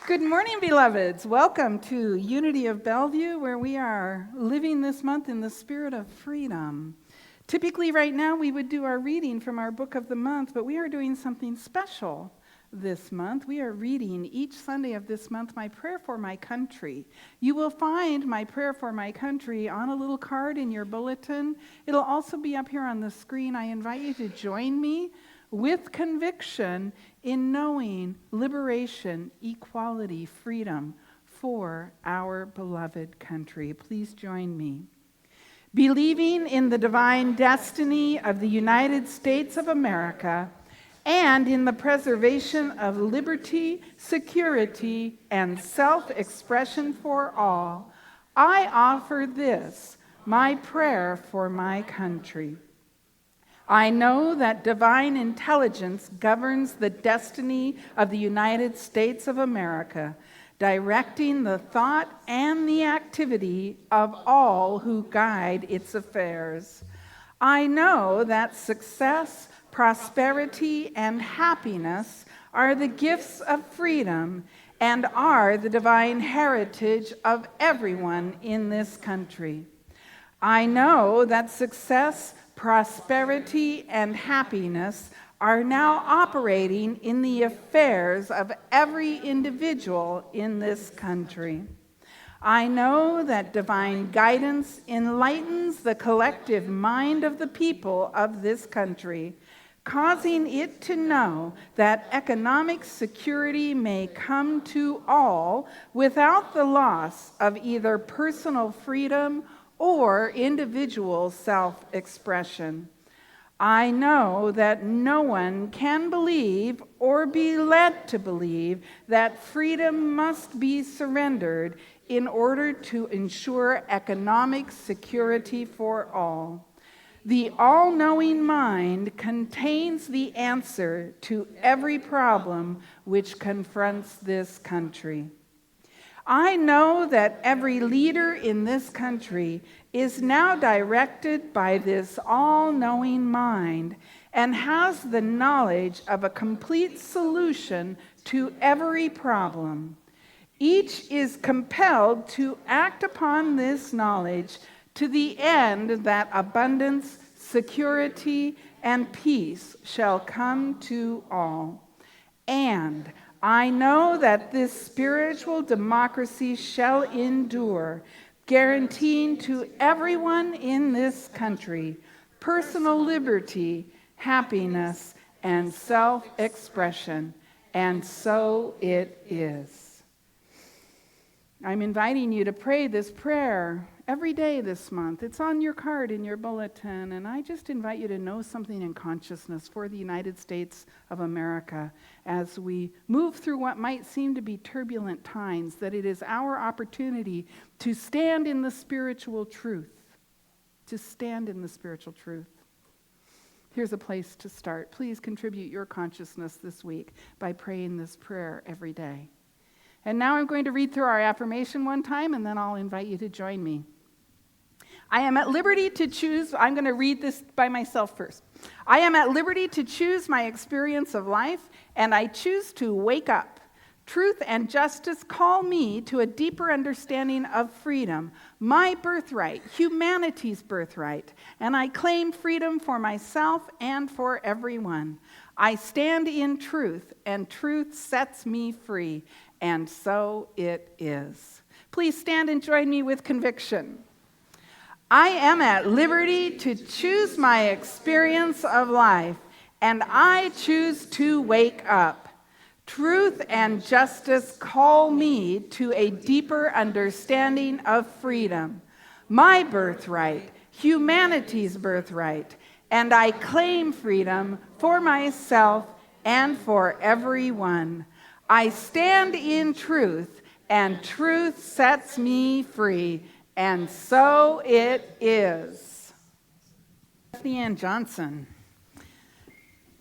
Good morning, beloveds. Welcome to Unity of Bellevue, where we are living this month in the spirit of freedom. Typically, right now, we would do our reading from our book of the month, but we are doing something special this month. We are reading each Sunday of this month, My Prayer for My Country. You will find My Prayer for My Country on a little card in your bulletin. It'll also be up here on the screen. I invite you to join me with conviction in knowing liberation, equality, freedom for our beloved country. Please join me. Believing in the divine destiny of the United States of America and in the preservation of liberty, security, and self-expression for all, I offer this, my prayer for my country. I know that divine intelligence governs the destiny of the United States of America, directing the thought and the activity of all who guide its affairs. I know that success, prosperity, and happiness are the gifts of freedom and are the divine heritage of everyone in this country. I know that success, prosperity, and happiness are now operating in the affairs of every individual in this country. I know that divine guidance enlightens the collective mind of the people of this country, causing it to know that economic security may come to all without the loss of either personal freedom or individual self-expression. I know that no one can believe or be led to believe that freedom must be surrendered in order to ensure economic security for all. The all-knowing mind contains the answer to every problem which confronts this country. I know that every leader in this country is now directed by this all-knowing mind and has the knowledge of a complete solution to every problem. Each is compelled to act upon this knowledge to the end that abundance, security, and peace shall come to all. And I know that this spiritual democracy shall endure, guaranteeing to everyone in this country personal liberty, happiness, and self-expression. And so it is. I'm inviting you to pray this prayer every day this month. It's on your card in your bulletin, and I just invite you to know something in consciousness for the United States of America as we move through what might seem to be turbulent times, that it is our opportunity to stand in the spiritual truth, to stand in the spiritual truth. Here's a place to start. Please contribute your consciousness this week by praying this prayer every day. And now I'm going to read through our affirmation one time, and then I'll invite you to join me. I am at liberty to choose. I'm going to read this by myself first. I am at liberty to choose my experience of life, and I choose to wake up. Truth and justice call me to a deeper understanding of freedom, my birthright, humanity's birthright, and I claim freedom for myself and for everyone. I stand in truth, and truth sets me free, and so it is. Please stand and join me with conviction. I am at liberty to choose my experience of life, and I choose to wake up. Truth and justice call me to a deeper understanding of freedom, my birthright, humanity's birthright, and I claim freedom for myself and for everyone. I stand in truth, and truth sets me free. And so it is. Ann Johnson.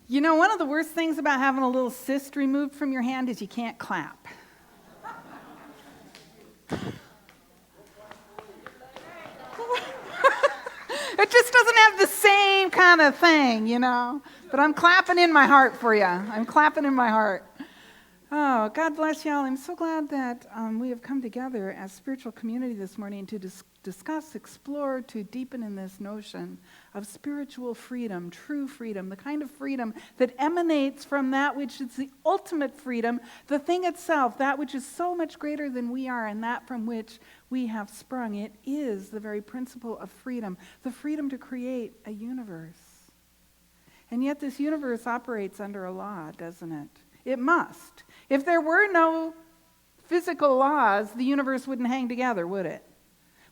You know, one of the worst things about having a little cyst removed from your hand is you can't clap. It just doesn't have the same kind of thing, you know. But I'm clapping in my heart for you. I'm clapping in my heart. Oh, God bless y'all. I'm so glad that we have come together as spiritual community this morning to discuss, explore, to deepen in this notion of spiritual freedom, true freedom, the kind of freedom that emanates from that which is the ultimate freedom, the thing itself, that which is so much greater than we are, and that from which we have sprung. It is the very principle of freedom, the freedom to create a universe. And yet this universe operates under a law, doesn't it? It must. If there were no physical laws, the universe wouldn't hang together, would it?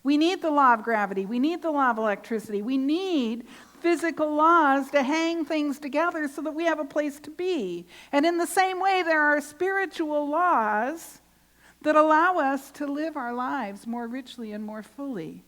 We need the law of gravity. We need the law of electricity. We need physical laws to hang things together so that we have a place to be. And in the same way, there are spiritual laws that allow us to live our lives more richly and more fully.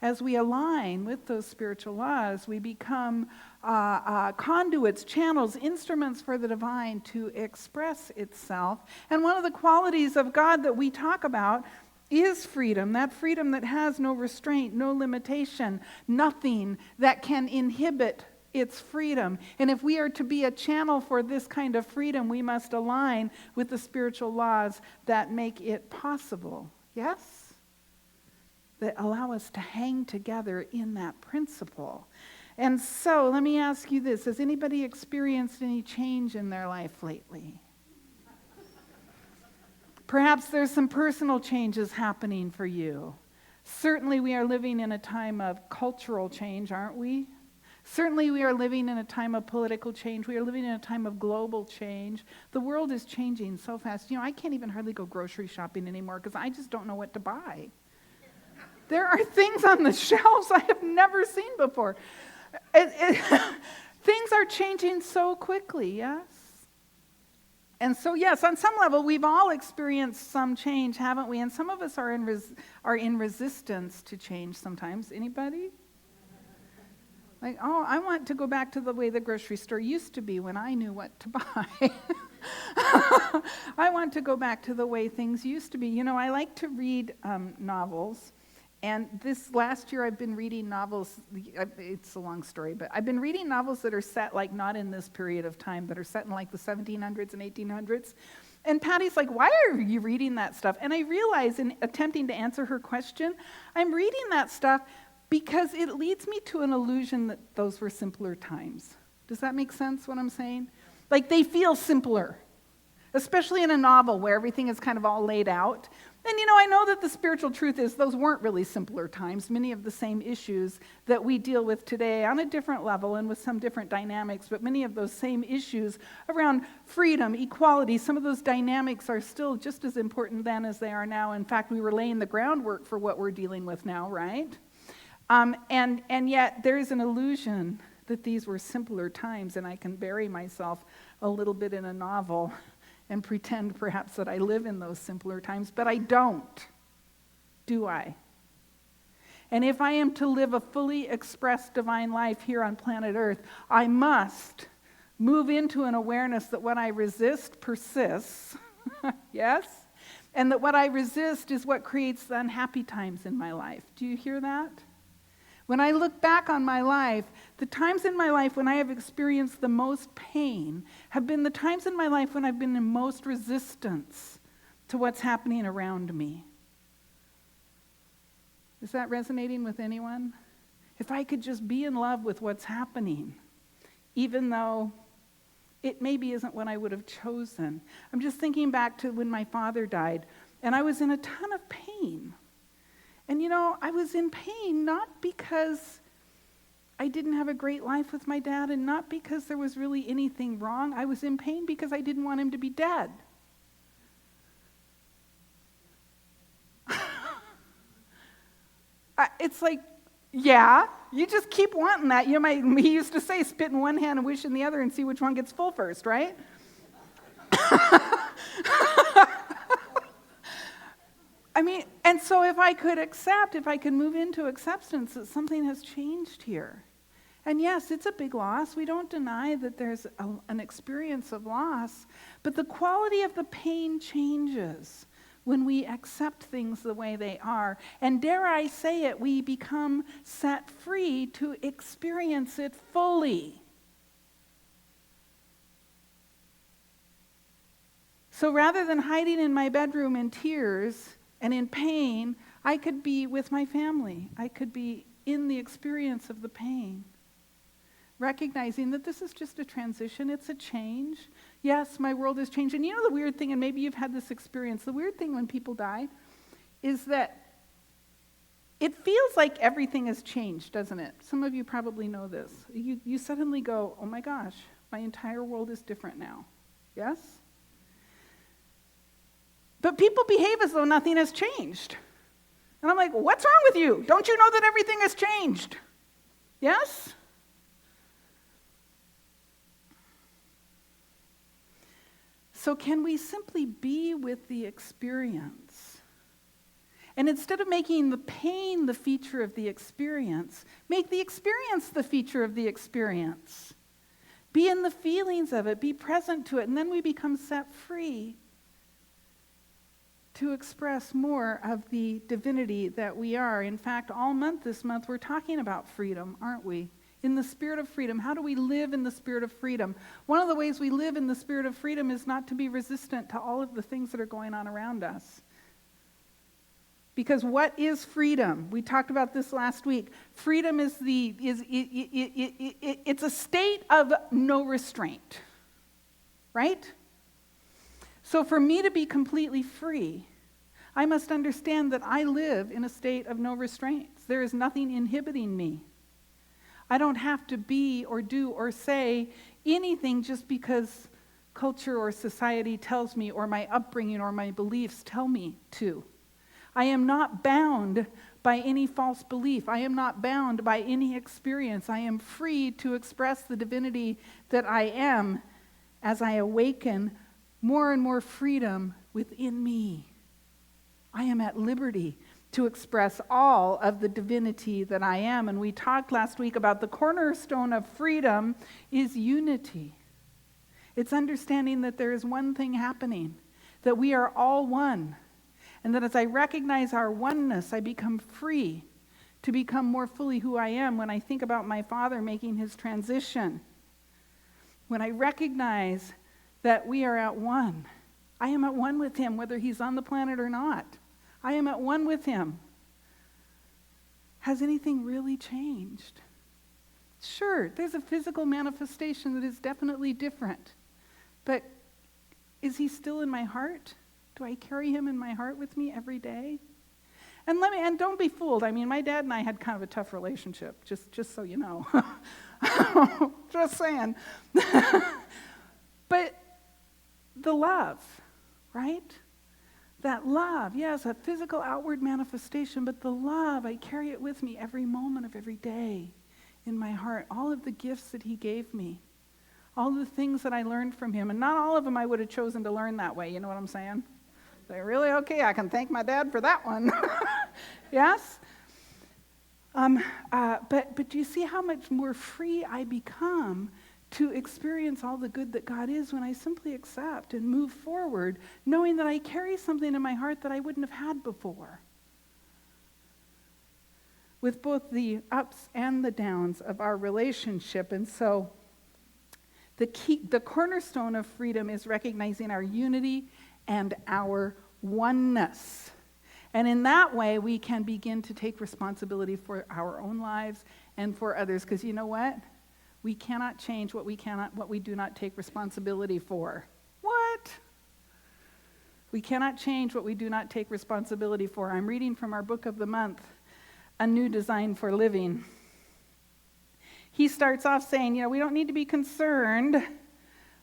As we align with those spiritual laws, we become conduits, channels, instruments for the divine to express itself. And one of the qualities of God that we talk about is freedom, that freedom that has no restraint, no limitation, nothing that can inhibit its freedom. And if we are to be a channel for this kind of freedom, we must align with the spiritual laws that make it possible. Yes? That allow us to hang together in that principle. And so, let me ask you this. Has anybody experienced any change in their life lately? Perhaps there's some personal changes happening for you. Certainly we are living in a time of cultural change, aren't we? Certainly we are living in a time of political change. We are living in a time of global change. The world is changing so fast. I can't even hardly go grocery shopping anymore because I just don't know what to buy. There are things on the shelves I have never seen before. Things are changing so quickly, yes? And so, yes, on some level, we've all experienced some change, haven't we? And some of us are in resistance to change sometimes. Anybody? Like, oh, I want to go back to the way the grocery store used to be when I knew what to buy. I want to go back to the way things used to be. I like to read novels. And this last year I've been reading novels, it's a long story, but I've been reading novels that are set not in this period of time, that are set in the 1700s and 1800s. And Patty's like, why are you reading that stuff? And I realize in attempting to answer her question, I'm reading that stuff because it leads me to an illusion that those were simpler times. Does that make sense, what I'm saying? They feel simpler, especially in a novel where everything is kind of all laid out. And I know that the spiritual truth is those weren't really simpler times. Many of the same issues that we deal with today on a different level and with some different dynamics, but many of those same issues around freedom, equality, some of those dynamics are still just as important then as they are now. In fact, we were laying the groundwork for what we're dealing with now, right? And yet there is an illusion that these were simpler times, and I can bury myself a little bit in a novel and pretend perhaps that I live in those simpler times, but I don't, do I? And if I am to live a fully expressed divine life here on planet Earth, I must move into an awareness that what I resist persists, yes? And that what I resist is what creates the unhappy times in my life. Do you hear that? When I look back on my life, the times in my life when I have experienced the most pain have been the times in my life when I've been in most resistance to what's happening around me. Is that resonating with anyone? If I could just be in love with what's happening, even though it maybe isn't what I would have chosen. I'm just thinking back to when my father died, and I was in a ton of pain. And I was in pain not because I didn't have a great life with my dad and not because there was really anything wrong. I was in pain because I didn't want him to be dead. It's yeah, you just keep wanting that. He used to say, spit in one hand and wish in the other and see which one gets full first, right? And so if I could move into acceptance that something has changed here. And yes, it's a big loss. We don't deny that there's an experience of loss, but the quality of the pain changes when we accept things the way they are. And dare I say it, we become set free to experience it fully. So rather than hiding in my bedroom in tears and in pain, I could be with my family. I could be in the experience of the pain, recognizing that this is just a transition. It's a change. Yes, my world has changed. And you know the weird thing, and maybe you've had this experience, the weird thing when people die is that it feels like everything has changed, doesn't it? Some of you probably know this. You suddenly go, oh my gosh, my entire world is different now. Yes? But people behave as though nothing has changed. And I'm like, what's wrong with you? Don't you know that everything has changed? Yes? So can we simply be with the experience? And instead of making the pain the feature of the experience, make the experience the feature of the experience. Be in the feelings of it, be present to it, and then we become set free to express more of the divinity that we are. In fact, all month this month, we're talking about freedom, aren't we? In the spirit of freedom. How do we live in the spirit of freedom? One of the ways we live in the spirit of freedom is not to be resistant to all of the things that are going on around us. Because what is freedom? We talked about this last week. Freedom is it's a state of no restraint, right? So for me to be completely free, I must understand that I live in a state of no restraints. There is nothing inhibiting me. I don't have to be or do or say anything just because culture or society tells me, or my upbringing or my beliefs tell me to. I am not bound by any false belief. I am not bound by any experience. I am free to express the divinity that I am as I awaken more and more freedom within me. I am at liberty to express all of the divinity that I am. And we talked last week about the cornerstone of freedom is unity. It's understanding that there is one thing happening, that we are all one. And that as I recognize our oneness, I become free to become more fully who I am. When I think about my father making his transition, when I recognize that we are at one, I am at one with him, whether he's on the planet or not. I am at one with him. Has anything really changed? Sure, there's a physical manifestation that is definitely different. But is he still in my heart? Do I carry him in my heart with me every day? And don't be fooled. I mean, my dad and I had kind of a tough relationship, just so you know. Just saying. But the love, right? That love, yes, a physical outward manifestation, but the love, I carry it with me every moment of every day in my heart. All of the gifts that he gave me, all the things that I learned from him, and not all of them I would have chosen to learn that way, you know what I'm saying? They're really okay, I can thank my dad for that one. Yes? But do you see how much more free I become to experience all the good that God is when I simply accept and move forward, knowing that I carry something in my heart that I wouldn't have had before? With both the ups and the downs of our relationship. And so the cornerstone of freedom is recognizing our unity and our oneness. And in that way, we can begin to take responsibility for our own lives and for others. Because you know what? We cannot change what we do not take responsibility for. What? We cannot change what we do not take responsibility for. I'm reading from our book of the month, A New Design for Living. He starts off saying, we don't need to be concerned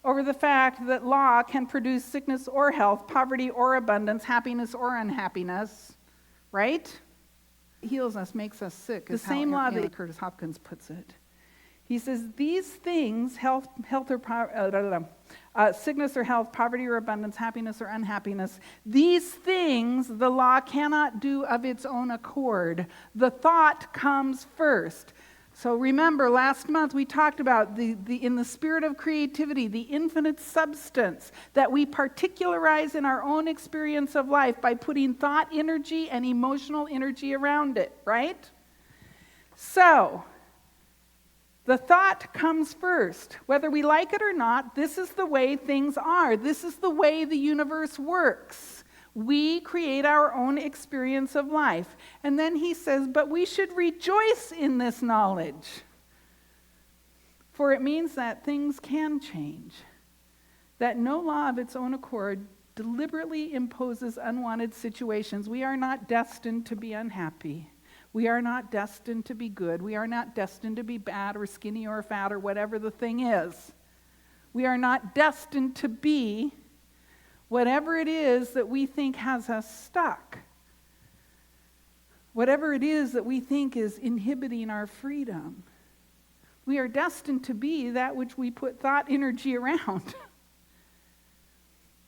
over the fact that law can produce sickness or health, poverty or abundance, happiness or unhappiness, right? Heals us, makes us sick. The same law that Curtis Hopkins puts it. He says, these things, sickness or health, poverty or abundance, happiness or unhappiness, these things the law cannot do of its own accord. The thought comes first. So remember, last month we talked about in the spirit of creativity, the infinite substance that we particularize in our own experience of life by putting thought energy and emotional energy around it, right? So, The thought comes first. Whether we like it or not, this is the way things are. This is the way the universe works. We create our own experience of life. And then he says, but we should rejoice in this knowledge. For it means that things can change. That no law of its own accord deliberately imposes unwanted situations. We are not destined to be unhappy. We are not destined to be good. We are not destined to be bad or skinny or fat or whatever the thing is. We are not destined to be whatever it is that we think has us stuck. Whatever it is that we think is inhibiting our freedom. We are destined to be that which we put thought energy around.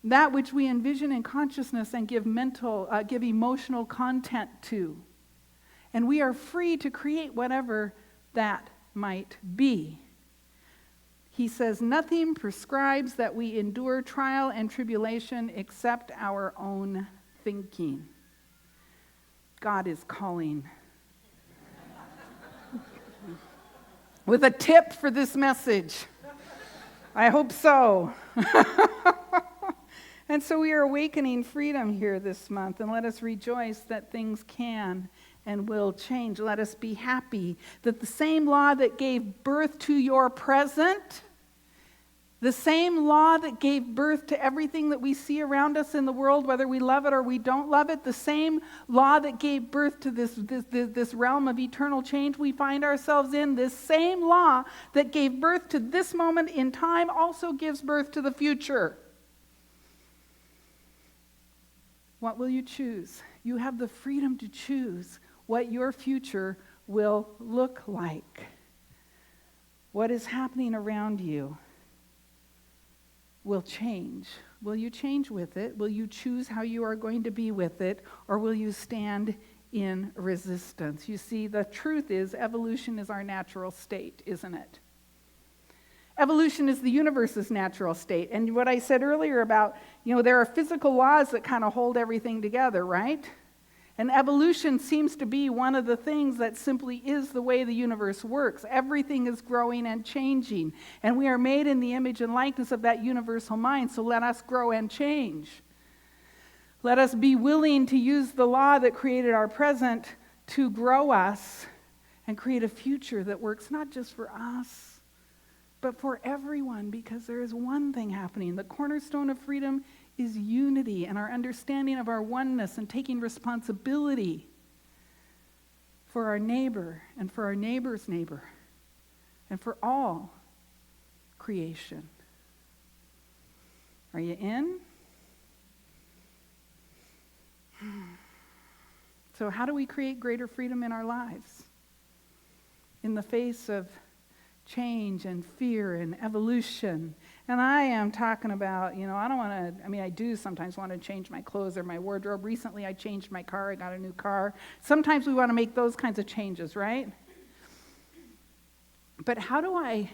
That which we envision in consciousness and give emotional content to. And we are free to create whatever that might be. He says, nothing prescribes that we endure trial and tribulation except our own thinking. God is calling. With a tip for this message. I hope so. And so we are awakening freedom here this month, and let us rejoice that things can and will change. Let us be happy that the same law that gave birth to your present, the same law that gave birth to everything that we see around us in the world, whether we love it or we don't love it, the same law that gave birth to this realm of eternal change we find ourselves in, this same law that gave birth to this moment in time also gives birth to the future. What will you choose? You have the freedom to choose what your future will look like. What is happening around you will change. Will you change with it? Will you choose how you are going to be with it? Or will you stand in resistance? You see, the truth is evolution is our natural state, isn't it? Evolution is the universe's natural state. And what I said earlier about, there are physical laws that kind of hold everything together, right? And evolution seems to be one of the things that simply is the way the universe works. Everything is growing and changing. And we are made in the image and likeness of that universal mind, so let us grow and change. Let us be willing to use the law that created our present to grow us and create a future that works not just for us, but for everyone, because there is one thing happening. The cornerstone of freedom is unity and our understanding of our oneness and taking responsibility for our neighbor and for our neighbor's neighbor and for all creation. Are you in? So how do we create greater freedom in our lives? In the face of change and fear and evolution. And I am talking about, I do sometimes want to change my clothes or my wardrobe. Recently I changed my car, I got a new car. Sometimes we want to make those kinds of changes, right? But how do I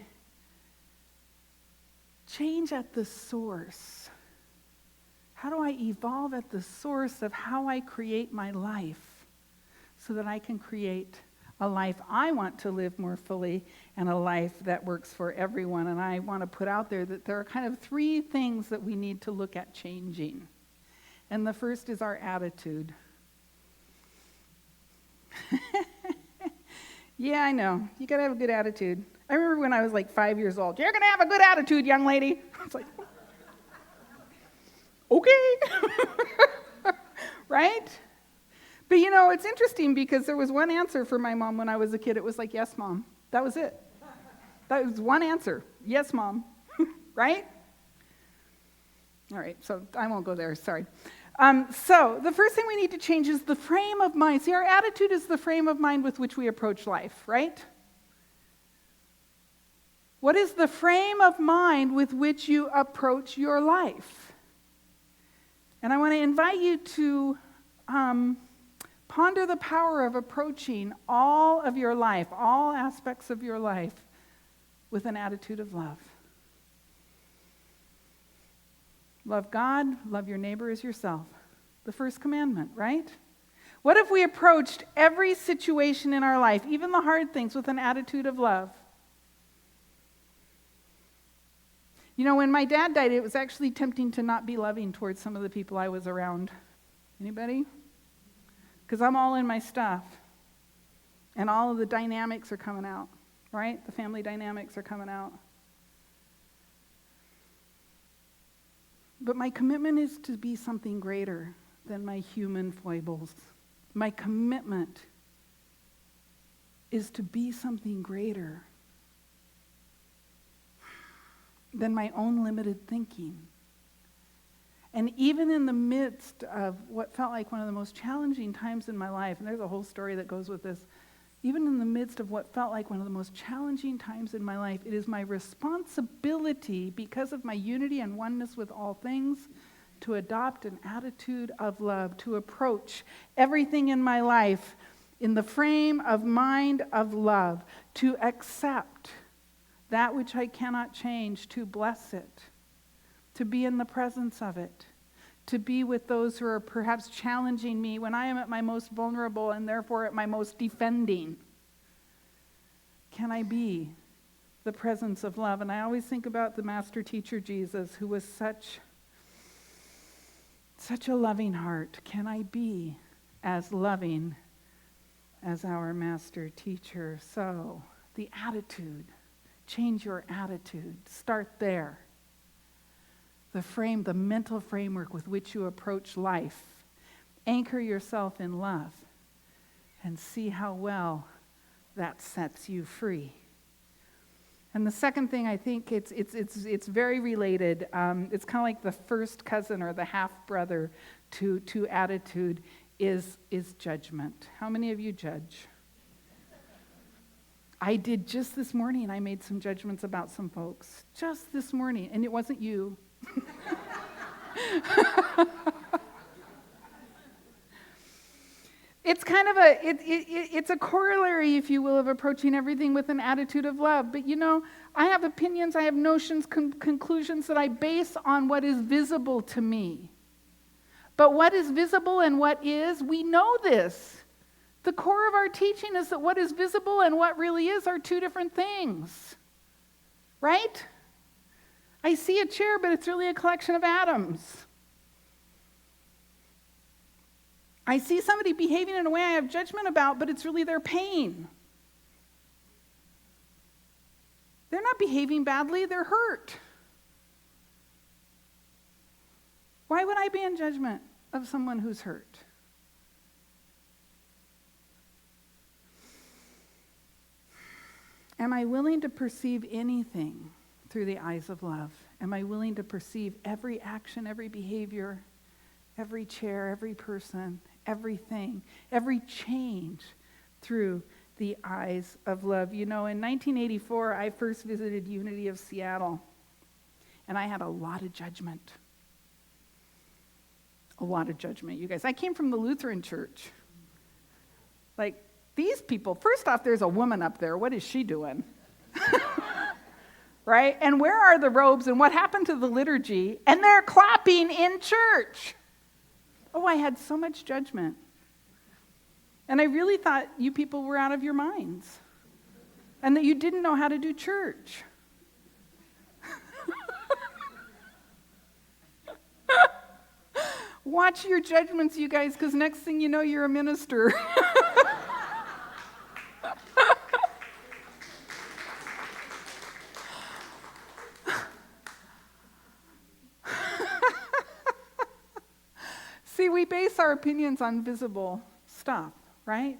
change at the source? How do I evolve at the source of how I create my life so that I can create a life I want to live more fully, and a life that works for everyone? And I want to put out there that there are kind of three things that we need to look at changing. And the first is our attitude. Yeah, I know. You got to have a good attitude. I remember when I was like 5 years old, you're going to have a good attitude, young lady. It's like, okay. Right? But it's interesting because there was one answer for my mom when I was a kid. It was like, yes, Mom. That was it. That was one answer. Yes, Mom. Right? All right, so I won't go there. Sorry. So the first thing we need to change is the frame of mind. See, our attitude is the frame of mind with which we approach life, right? What is the frame of mind with which you approach your life? And I want to invite you to ponder the power of approaching all of your life, all aspects of your life, with an attitude of love. Love God, love your neighbor as yourself. The first commandment, right? What if we approached every situation in our life, even the hard things, with an attitude of love? You know, when my dad died, it was actually tempting to not be loving towards some of the people I was around. Anybody? Because I'm all in my stuff. And all of the dynamics are coming out, right? The family dynamics are coming out. But my commitment is to be something greater than my human foibles. My commitment is to be something greater than my own limited thinking. And even in the midst of what felt like one of the most challenging times in my life, and there's a whole story that goes with this, even in the midst of what felt like one of the most challenging times in my life, it is my responsibility, because of my unity and oneness with all things, to adopt an attitude of love, to approach everything in my life in the frame of mind of love, to accept that which I cannot change, to bless it, to be in the presence of it, to be with those who are perhaps challenging me when I am at my most vulnerable and therefore at my most defending. Can I be the presence of love? And I always think about the master teacher Jesus, who was such a loving heart. Can I be as loving as our master teacher? So, the attitude. Change your attitude. Start there. The mental framework with which you approach life. Anchor yourself in love and see how well that sets you free. And the second thing, I think it's very related. It's kind of like the first cousin or the half brother to attitude is judgment. How many of you judge? I did just this morning. I made some judgments about some folks just this morning, and it wasn't you. It's kind of it's a corollary, if you will, of approaching everything with an attitude of love. But you know, I have opinions, I have notions, conclusions that I base on what is visible to me. But what is visible and what is, we know this. The core of our teaching is that what is visible and what really is are two different things. Right? I see a chair, but it's really a collection of atoms. I see somebody behaving in a way I have judgment about, but it's really their pain. They're not behaving badly, they're hurt. Why would I be in judgment of someone who's hurt? Am I willing to perceive anything through the eyes of love? Am I willing to perceive every action, every behavior, every chair, every person, everything, every change through the eyes of love? You know, in 1984, I first visited Unity of Seattle, and I had a lot of judgment. A lot of judgment, you guys. I came from the Lutheran church. Like, these people, first off, there's a woman up there. What is she doing? Right? And where are the robes and what happened to the liturgy? And they're clapping in church. Oh, I had so much judgment. And I really thought you people were out of your minds and that you didn't know how to do church. Watch your judgments, you guys, because next thing you know, you're a minister. See, we base our opinions on visible stuff, right?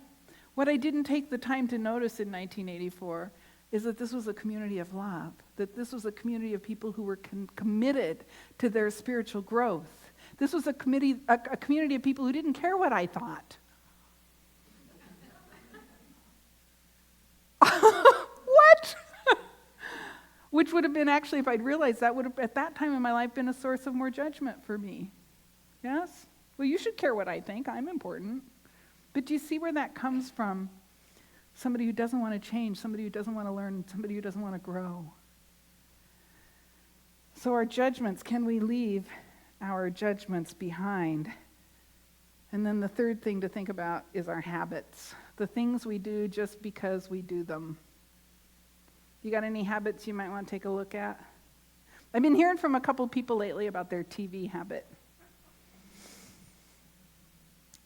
What I didn't take the time to notice in 1984 is that this was a community of love, that this was a community of people who were committed to their spiritual growth. This was a community of people who didn't care what I thought. What? Which would have been actually, if I'd realized that, would have at that time in my life been a source of more judgment for me. Yes? Well, you should care what I think. I'm important. But do you see where that comes from? Somebody who doesn't want to change, somebody who doesn't want to learn, somebody who doesn't want to grow. So our judgments, can we leave our judgments behind? And then the third thing to think about is our habits. The things we do just because we do them. You got any habits you might want to take a look at? I've been hearing from a couple people lately about their TV habit.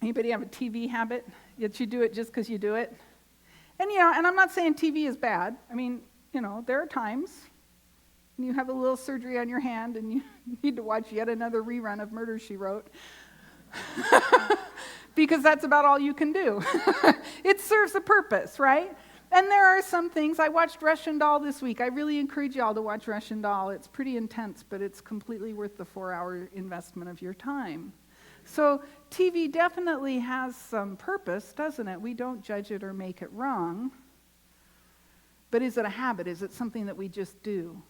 Anybody have a TV habit? Yet you do it just because you do it? And and I'm not saying TV is bad. I mean, there are times when you have a little surgery on your hand and you need to watch yet another rerun of Murder, She Wrote. Because that's about all you can do. It serves a purpose, right? And there are some things. I watched Russian Doll this week. I really encourage y'all to watch Russian Doll. It's pretty intense, but it's completely worth the 4-hour investment of your time. So TV definitely has some purpose, doesn't it? We don't judge it or make it wrong. But is it a habit? Is it something that we just do?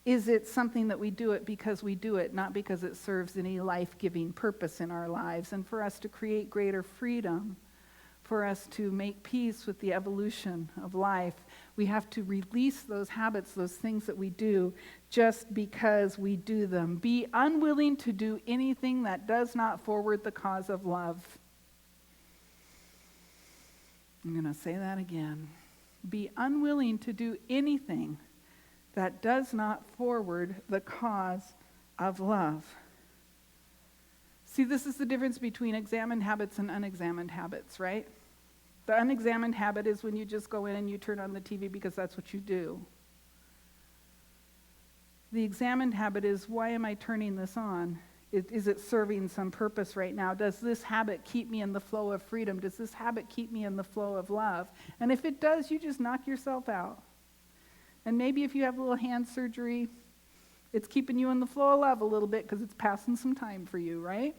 Is it something that we do it because we do it, not because it serves any life-giving purpose in our lives? And for us to create greater freedom, for us to make peace with the evolution of life, we have to release those habits, those things that we do, just because we do them. Be unwilling to do anything that does not forward the cause of love. I'm going to say that again. Be unwilling to do anything that does not forward the cause of love. See, this is the difference between examined habits and unexamined habits, right? The unexamined habit is when you just go in and you turn on the TV because that's what you do. The examined habit is, why am I turning this on? Is it serving some purpose right now? Does this habit keep me in the flow of freedom? Does this habit keep me in the flow of love? And if it does, you just knock yourself out. And maybe if you have a little hand surgery, it's keeping you in the flow of love a little bit because it's passing some time for you, right?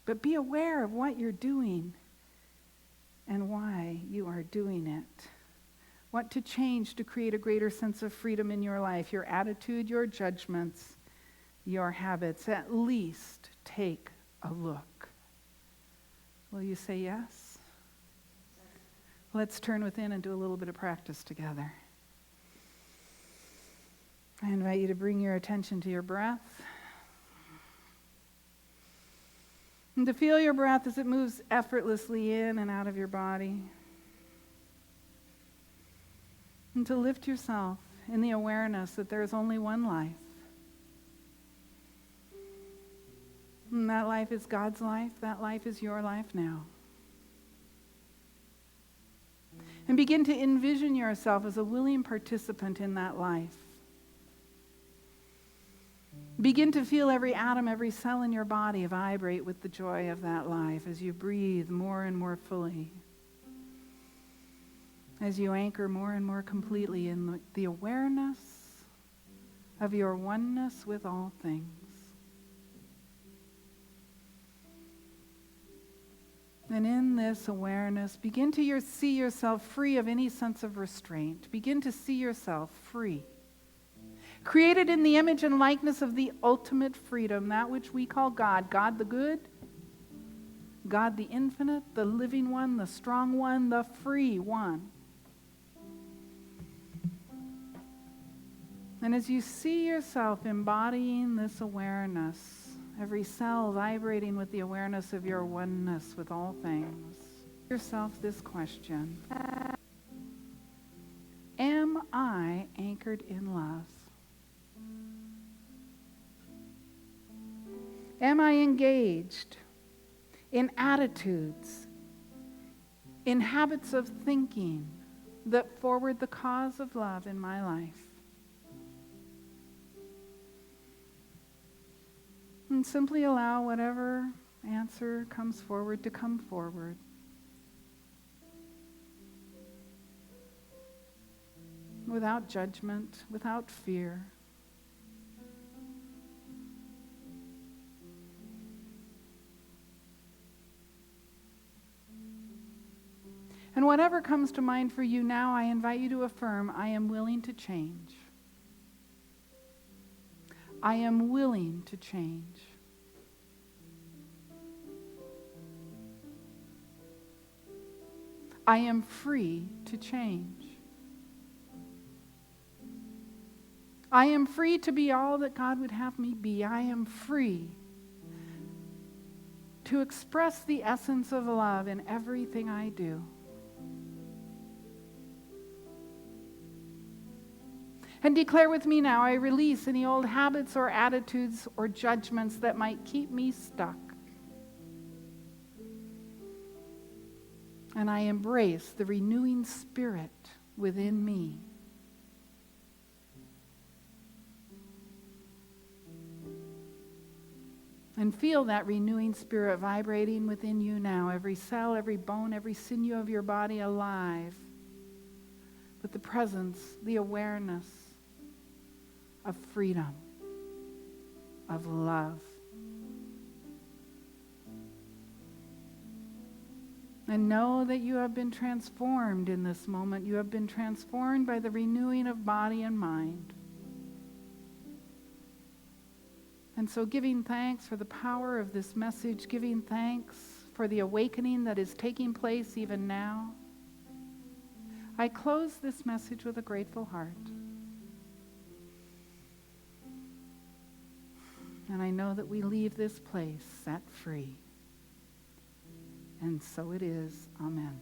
But be aware of what you're doing and why you are doing it. What to change to create a greater sense of freedom in your life, your attitude, your judgments, your habits. At least take a look. Will you say yes? Let's turn within and do a little bit of practice together. I invite you to bring your attention to your breath. And to feel your breath as it moves effortlessly in and out of your body. And to lift yourself in the awareness that there is only one life. And that life is God's life. That life is your life now. And begin to envision yourself as a willing participant in that life. Begin to feel every atom, every cell in your body vibrate with the joy of that life as you breathe more and more fully. As you anchor more and more completely in the awareness of your oneness with all things. And in this awareness, begin to see yourself free of any sense of restraint. Begin to see yourself free. Created in the image and likeness of the ultimate freedom, that which we call God. God the good, God the infinite, the living one, the strong one, the free one. And as you see yourself embodying this awareness, every cell vibrating with the awareness of your oneness with all things, ask yourself this question. Am I anchored in love? Am I engaged in attitudes, in habits of thinking that forward the cause of love in my life? And simply allow whatever answer comes forward to come forward. Without judgment, without fear. And whatever comes to mind for you now, I invite you to affirm, I am willing to change. I am willing to change. I am free to change. I am free to be all that God would have me be. I am free to express the essence of love in everything I do. And declare with me now, I release any old habits or attitudes or judgments that might keep me stuck. And I embrace the renewing spirit within me. And feel that renewing spirit vibrating within you now, every cell, every bone, every sinew of your body alive with the presence, the awareness of freedom, of love. And know that you have been transformed in this moment. You have been transformed by the renewing of body and mind. And so giving thanks for the power of this message, giving thanks for the awakening that is taking place even now, I close this message with a grateful heart. And I know that we leave this place set free. And so it is. Amen.